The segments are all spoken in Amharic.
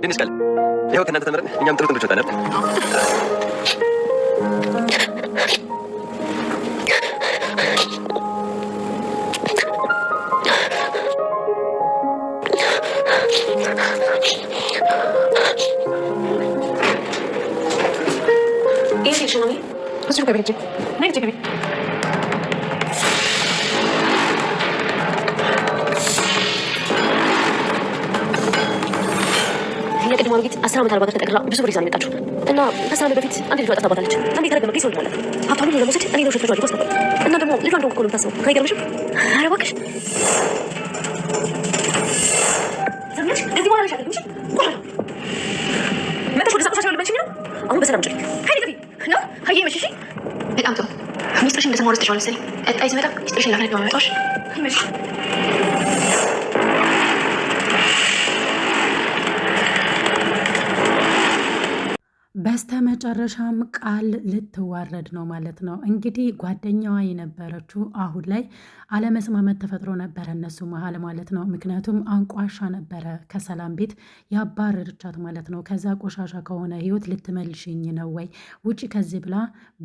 ትንሽ ቃል ይኸው ከእናንተ ተምረን እኛም ጥሩ ጥንዶች ወጣለን። ايه يا شنوي؟ بس شو كبرتي؟ نيجي كبرتي. هي قد ما لقيت اسرع مثل بقدر تقرا بس وريزاني متاچو انا بس انا بفيت عندي ልጇ ጠፋባታለች አንዴ ተረገመ ጊዜ ወልድ ሀብታሙ ነው ለመውሰድ እኔ ነው ሸፍቷል ይወስድ እና ደግሞ ልጇ እንደው ኮሉን ታስበው ከይገርምሽ ኧረ እባክሽ ሰምሽ እዚህ በኋላ ሻለሽ መጣሽ ወደ ሰጣሽ ያለው ነው አሁን በሰላም ጭሪ ሀይ ግቢ ነው ሀይ መሽሽ በጣም ጥሩ ሚስጥርሽ እንደሰማው ረስተሻል መሰለኝ ቀጣይ ሲመጣ ሚስጥርሽን ላፈነዳ ማመጣሽ ይመሽ በስተመጨረሻም ቃል ልትዋረድ ነው ማለት ነው። እንግዲህ ጓደኛዋ የነበረችው አሁን ላይ አለመስማመት ተፈጥሮ ነበረ እነሱ መሀል ማለት ነው። ምክንያቱም አንቋሻ ነበረ ከሰላም ቤት ያባረረቻት ማለት ነው። ከዛ ቆሻሻ ከሆነ ህይወት ልትመልሽኝ ነው ወይ ውጭ ከዚህ ብላ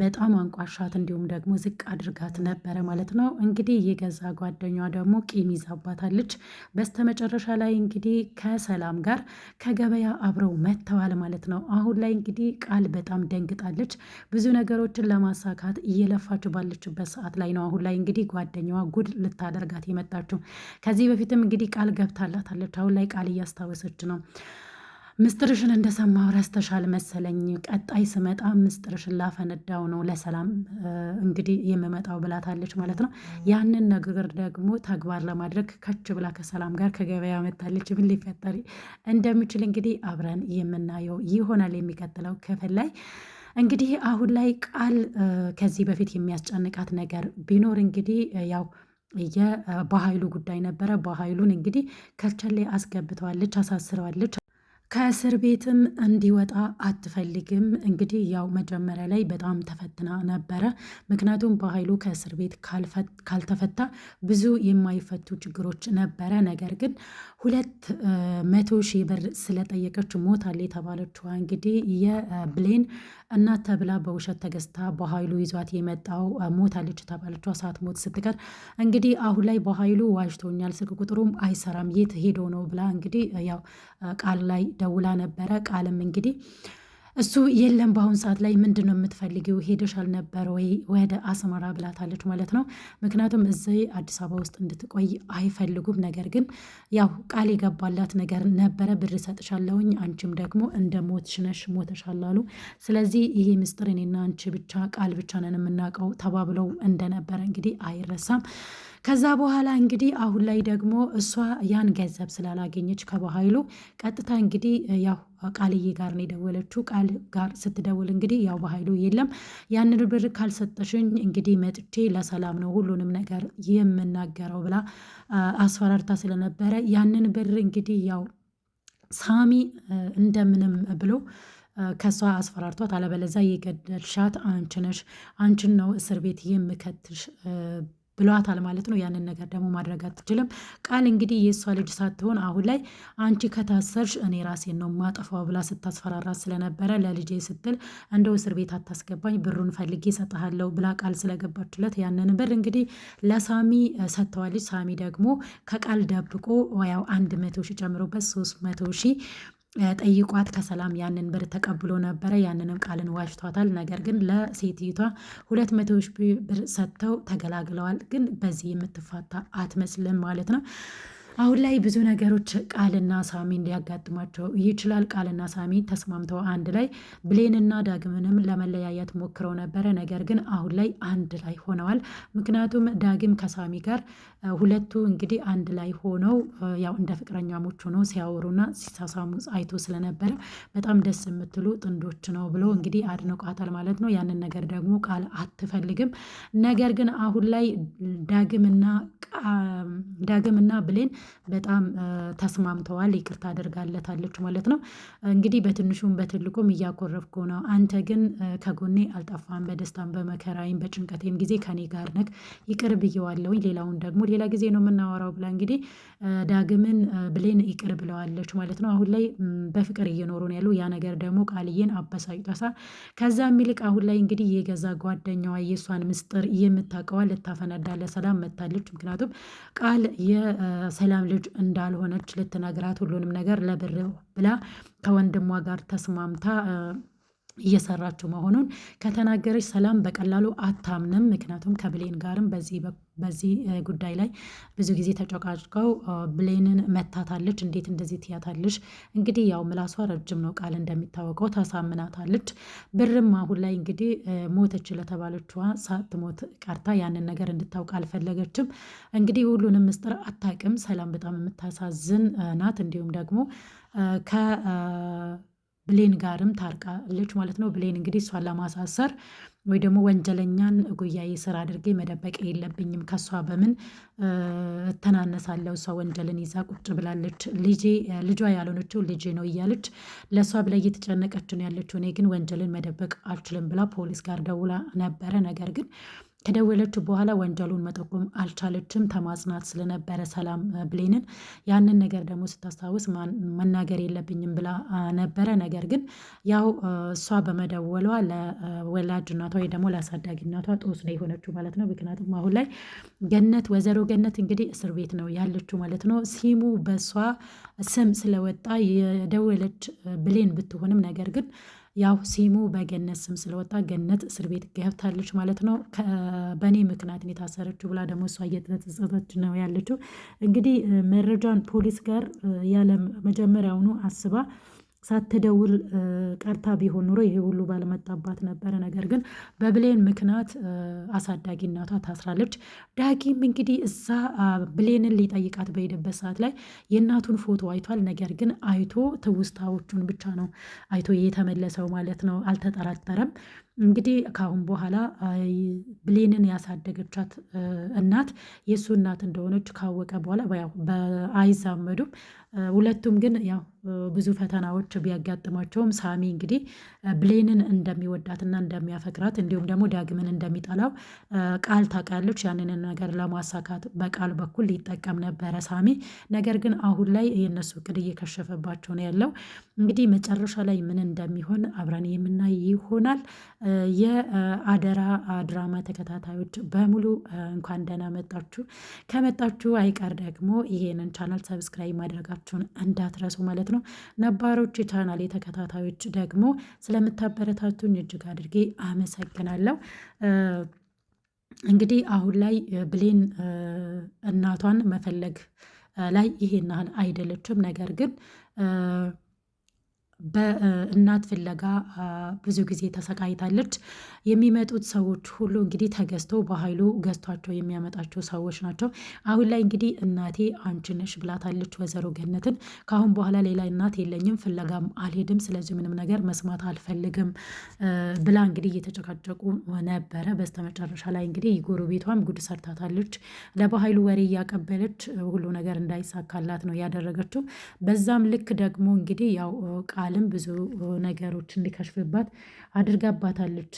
በጣም አንቋሻት፣ እንዲሁም ደግሞ ዝቅ አድርጋት ነበረ ማለት ነው። እንግዲህ የገዛ ጓደኛዋ ደግሞ ቂም ይዛባታለች። በስተመጨረሻ ላይ እንግዲህ ከሰላም ጋር ከገበያ አብረው መጥተዋል ማለት ነው። አሁን ላይ እንግዲህ ቃል በጣም ደንግጣለች። ብዙ ነገሮችን ለማሳካት እየለፋች ባለችበት ሰዓት ላይ ነው አሁን ላይ እንግዲህ ጓደኛዋ ጉድ ልታደርጋት የመጣችው። ከዚህ በፊትም እንግዲህ ቃል ገብታላታለች። አሁን ላይ ቃል እያስታወሰች ነው። ምስጢርሽን እንደሰማው ረስተሻል መሰለኝ፣ ቀጣይ ስመጣ ምስጢርሽን ላፈነዳው ነው ለሰላም እንግዲህ የምመጣው ብላታለች ማለት ነው። ያንን ነገር ደግሞ ተግባር ለማድረግ ከች ብላ ከሰላም ጋር ከገበያ መታለች። ምን ሊፈጠር እንደሚችል እንግዲህ አብረን የምናየው ይሆናል የሚቀጥለው ክፍል ላይ። እንግዲህ አሁን ላይ ቃል ከዚህ በፊት የሚያስጨንቃት ነገር ቢኖር እንግዲህ ያው የበኃይሉ ጉዳይ ነበረ። በኃይሉን እንግዲህ ከርቸሌ አስገብተዋለች፣ አሳስረዋለች። ከእስር ቤትም እንዲወጣ አትፈልግም። እንግዲህ ያው መጀመሪያ ላይ በጣም ተፈትና ነበረ። ምክንያቱም በኃይሉ ከእስር ቤት ካልተፈታ ብዙ የማይፈቱ ችግሮች ነበረ። ነገር ግን 200,000 ብር ስለጠየቀች ሞታል የተባለችዋ እንግዲህ የብሌን እናት ተብላ በውሸት ተገዝታ በኃይሉ ይዟት የመጣው ሞታለች የተባለችዋ ሳትሞት ስትቀር እንግዲህ አሁን ላይ በኃይሉ ዋሽቶኛል፣ ስልክ ቁጥሩም አይሰራም፣ የት ሄዶ ነው ብላ እንግዲህ ያው ቃል ላይ ደውላ ነበረ። ቃልም እንግዲህ እሱ የለም በአሁን ሰዓት ላይ ምንድን ነው የምትፈልጊው? ሄደሽ አልነበረ ወይ ወደ አስመራ ብላታለች ማለት ነው። ምክንያቱም እዚህ አዲስ አበባ ውስጥ እንድትቆይ አይፈልጉም። ነገር ግን ያው ቃል የገባላት ነገር ነበረ፣ ብር እሰጥሻለሁኝ አንቺም ደግሞ እንደ ሞትሽ ነሽ ሞተሻል አሉ። ስለዚህ ይሄ ምስጢር እኔና አንቺ ብቻ ቃል ብቻ ነን የምናውቀው ተባብለው እንደነበረ እንግዲህ አይረሳም። ከዛ በኋላ እንግዲህ አሁን ላይ ደግሞ እሷ ያን ገንዘብ ስላላገኘች ከበኃይሉ ቀጥታ እንግዲህ ያው ቃልዬ ጋር ነው የደወለችው። ቃል ጋር ስትደውል እንግዲህ ያው በኃይሉ የለም፣ ያንን ብር ካልሰጠሽኝ እንግዲህ መጥቼ ለሰላም ነው ሁሉንም ነገር የምናገረው ብላ አስፈራርታ ስለነበረ ያንን ብር እንግዲህ ያው ሳሚ እንደምንም ብሎ ከሷ አስፈራርቷት አለበለዚያ የገደልሻት አንቺ ነሽ፣ አንቺን ነው እስር ቤት የምከትሽ ብሏታል ማለት ነው። ያንን ነገር ደግሞ ማድረግ አትችልም። ቃል እንግዲህ የእሷ ልጅ ሳትሆን አሁን ላይ አንቺ ከታሰርሽ እኔ ራሴን ነው ማጠፋው ብላ ስታስፈራራት ስለነበረ ለልጄ ስትል እንደው እስር ቤት አታስገባኝ፣ ብሩን ፈልጌ እሰጥሃለሁ ብላ ቃል ስለገባችለት ያንን ብር እንግዲህ ለሳሚ ሰጥተዋለች። ሳሚ ደግሞ ከቃል ደብቆ ያው 100,000 ጨምሮበት 300,000 ጠይቋት ከሰላም ያንን ብር ተቀብሎ ነበረ። ያንንም ቃልን ዋሽቷታል። ነገር ግን ለሴትዮቷ 200,000 ብር ሰጥተው ተገላግለዋል። ግን በዚህ የምትፋታ አትመስልም ማለት ነው። አሁን ላይ ብዙ ነገሮች ቃልና ሳሚ እንዲያጋጥማቸው ይችላል። ቃልና ሳሚ ተስማምተው አንድ ላይ ብሌንና ዳግምንም ለመለያየት ሞክረው ነበረ። ነገር ግን አሁን ላይ አንድ ላይ ሆነዋል። ምክንያቱም ዳግም ከሳሚ ጋር ሁለቱ እንግዲህ አንድ ላይ ሆነው ያው እንደ ፍቅረኛሞች ሆነው ሲያወሩና ሲሳሳሙ አይቶ ስለነበረ በጣም ደስ የምትሉ ጥንዶች ነው ብሎ እንግዲህ አድንቋታል ማለት ነው። ያንን ነገር ደግሞ ቃል አትፈልግም። ነገር ግን አሁን ላይ ዳግምና ብሌን በጣም ተስማምተዋል። ይቅርታ አድርጋለታለች ማለት ነው። እንግዲህ በትንሹም በትልቁም እያኮረፍኩ ነው፣ አንተ ግን ከጎኔ አልጠፋም፣ በደስታም በመከራይም በጭንቀቴም ጊዜ ከኔ ጋር ነህ፣ ይቅር ብዬዋለሁኝ፣ ሌላውን ደግሞ ሌላ ጊዜ ነው የምናወራው ብላ እንግዲህ ዳግምን ብሌን ይቅር ብለዋለች ማለት ነው። አሁን ላይ በፍቅር እየኖሩ ነው ያሉ። ያ ነገር ደግሞ ቃልዬን አበሳጭቷታል። ከዛ የሚልቅ አሁን ላይ እንግዲህ የገዛ ጓደኛዋ የእሷን ምስጢር የምታውቀዋ ልታፈነዳ ለሰላም መታለች። ምክንያቱም ቃል የሰላም ልጅ እንዳልሆነች ልትነግራት ሁሉንም ነገር ለብር ብላ ከወንድሟ ጋር ተስማምታ እየሰራችው መሆኑን ከተናገረች ሰላም በቀላሉ አታምንም። ምክንያቱም ከብሌን ጋርም በዚህ ጉዳይ ላይ ብዙ ጊዜ ተጨቃጭቀው ብሌንን መታታለች። እንዴት እንደዚህ ትያታለች? እንግዲህ ያው ምላሷ ረጅም ነው፣ ቃል እንደሚታወቀው ታሳምናታለች። ብርም አሁን ላይ እንግዲህ ሞተች ለተባለችዋ ሳትሞት ቀርታ ያንን ነገር እንድታውቅ አልፈለገችም። እንግዲህ ሁሉንም ምስጢር አታውቅም። ሰላም በጣም የምታሳዝን ናት። እንዲሁም ደግሞ ብሌን ጋርም ታርቃለች ማለት ነው። ብሌን እንግዲህ እሷን ለማሳሰር ወይ ደግሞ ወንጀለኛን ጉያዬ ስር አድርጌ መደበቅ የለብኝም፣ ከሷ በምን እተናነሳለሁ፣ እሷ ወንጀልን ይዛ ቁጭ ብላለች፣ ልጇ ያልሆነችው ልጄ ነው እያለች ለእሷ ብላ እየተጨነቀች ነው ያለችው። እኔ ግን ወንጀልን መደበቅ አልችልም ብላ ፖሊስ ጋር ደውላ ነበረ። ነገር ግን ከደወለች በኋላ ወንጀሉን መጠቆም አልቻለችም። ተማጽናት ስለነበረ ሰላም ብሌንን ያንን ነገር ደግሞ ስታስታውስ መናገር የለብኝም ብላ ነበረ። ነገር ግን ያው እሷ በመደወሏ ለወላጅ እናቷ ወይ ደግሞ ለአሳዳጊ እናቷ ጦስ ነው የሆነችው ማለት ነው። ምክንያቱም አሁን ላይ ወይዘሮ ገነት እንግዲህ እስር ቤት ነው ያለችው ማለት ነው። ሲሙ በእሷ ስም ስለወጣ የደወለች ብሌን ብትሆንም ነገር ግን ያው ሲሙ በገነት ስም ስለወጣ ገነት እስር ቤት ገብታለች ማለት ነው። በእኔ ምክንያት የታሰረችው ብላ ደግሞ እሷ እየተጸጸተች ነው ያለችው። እንግዲህ መረጃን ፖሊስ ጋር ያለ መጀመሪያውኑ አስባ ሳትደውል ቀርታ ቢሆን ኑሮ ይሄ ሁሉ ባለመጣባት ነበረ። ነገር ግን በብሌን ምክንያት አሳዳጊ እናቷ ታስራለች። ዳጊም እንግዲህ እዛ ብሌንን ሊጠይቃት በሄደበት ሰዓት ላይ የእናቱን ፎቶ አይቷል። ነገር ግን አይቶ ትውስታዎቹን ብቻ ነው አይቶ የተመለሰው ማለት ነው። አልተጠራጠረም። እንግዲህ ከአሁን በኋላ ብሌንን ያሳደገቻት እናት የእሱ እናት እንደሆነች ካወቀ በኋላ አይዛመዱም። ሁለቱም ግን ያው ብዙ ፈተናዎች ቢያጋጥሟቸውም ሳሚ እንግዲህ ብሌንን እንደሚወዳትና እንደሚያፈቅራት እንዲሁም ደግሞ ዳግምን እንደሚጠላው ቃል ታውቃለች። ያንን ነገር ለማሳካት በቃል በኩል ሊጠቀም ነበረ ሳሚ። ነገር ግን አሁን ላይ የእነሱ እቅድ እየከሸፈባቸው ነው ያለው። እንግዲህ መጨረሻ ላይ ምን እንደሚሆን አብረን የምናይ ይሆናል። የአደራ ድራማ ተከታታዮች በሙሉ እንኳን ደህና መጣችሁ። ከመጣችሁ አይቀር ደግሞ ይሄንን ቻናል ሰብስክራይብ ማድረጋችሁን እንዳትረሱ ማለት ነው። ነባሮች የቻናል ተከታታዮች ደግሞ ስለምታበረታቱኝ እጅግ አድርጌ አመሰግናለሁ። እንግዲህ አሁን ላይ ብሌን እናቷን መፈለግ ላይ ይሄን ያህል አይደለችም። ነገር ግን በእናት ፍለጋ ብዙ ጊዜ ተሰቃይታለች። የሚመጡት ሰዎች ሁሉ እንግዲህ ተገዝተው በኃይሉ ገዝቷቸው የሚያመጣቸው ሰዎች ናቸው። አሁን ላይ እንግዲህ እናቴ አንቺ ነሽ ብላታለች ወይዘሮ ገነትን። ከአሁን በኋላ ሌላ እናት የለኝም፣ ፍለጋም አልሄድም፣ ስለዚህ ምንም ነገር መስማት አልፈልግም ብላ እንግዲህ እየተጨቃጨቁ ነበረ። በስተመጨረሻ ላይ እንግዲህ ጎረቤቷም ጉድ ሰርታታለች። ለበኃይሉ ወሬ እያቀበለች ሁሉ ነገር እንዳይሳካላት ነው ያደረገችው። በዛም ልክ ደግሞ እንግዲህ ያው ቃልም ብዙ ነገሮች እንዲከሽፍባት አድርጋባታለች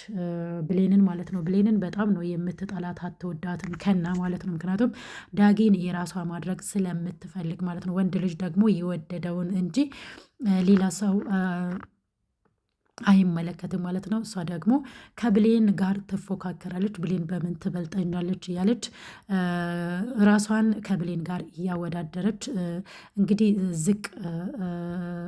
ብሌንን ማለት ነው። ብሌንን በጣም ነው የምትጠላት፣ አትወዳትም ከና ማለት ነው። ምክንያቱም ዳጊን የራሷ ማድረግ ስለምትፈልግ ማለት ነው። ወንድ ልጅ ደግሞ የወደደውን እንጂ ሌላ ሰው አይመለከትም ማለት ነው። እሷ ደግሞ ከብሌን ጋር ትፎካከራለች። ብሌን በምን ትበልጠኛለች እያለች ራሷን ከብሌን ጋር እያወዳደረች እንግዲህ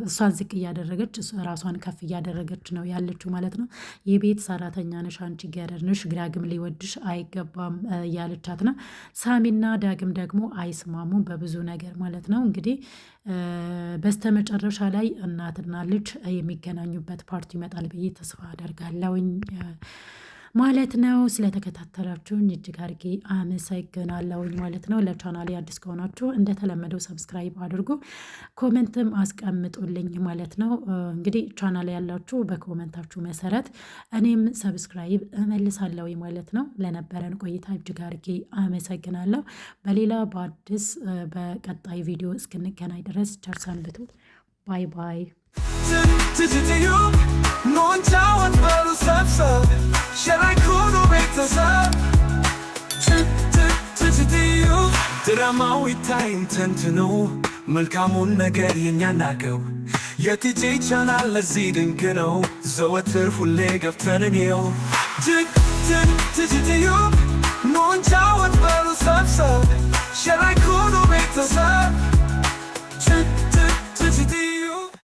እሷን ዝቅ እያደረገች ራሷን ከፍ እያደረገች ነው ያለችው ማለት ነው። የቤት ሰራተኛ ነሽ አንቺ፣ ገረድ ነሽ፣ ዳግም ሊወድሽ አይገባም እያለቻት ነው። ሳሚና ዳግም ደግሞ አይስማሙም በብዙ ነገር ማለት ነው። እንግዲህ በስተመጨረሻ ላይ እናትና ልጅ የሚገናኙበት ፓርቲ ይመጣል ብዬ ተስፋ አደርጋለሁኝ ማለት ነው። ስለተከታተላችሁኝ እጅግ አድርጌ አመሰግናለሁኝ ማለት ነው። ለቻናሌ አዲስ ከሆናችሁ እንደተለመደው ሰብስክራይብ አድርጉ፣ ኮመንትም አስቀምጡልኝ ማለት ነው። እንግዲህ ቻናል ያላችሁ በኮመንታችሁ መሰረት እኔም ሰብስክራይብ እመልሳለሁ ማለት ነው። ለነበረን ቆይታ እጅግ አድርጌ አመሰግናለሁ። በሌላ በአዲስ በቀጣይ ቪዲዮ እስክንገናኝ ድረስ ቸር ሰንብቱ። ባይ ባይ። ድራማዊ ታይም ተንትኖ መልካሙን ነገር የኛናገው የቲጂ ቻናል ለዚህ ድንቅ ነው። ዘወትር ሁሌ ገብተን እንየው። ትጅትዩ ኖንቻወት በሉ ሰብሰብ ሸራይ ኩኑ ቤተሰብ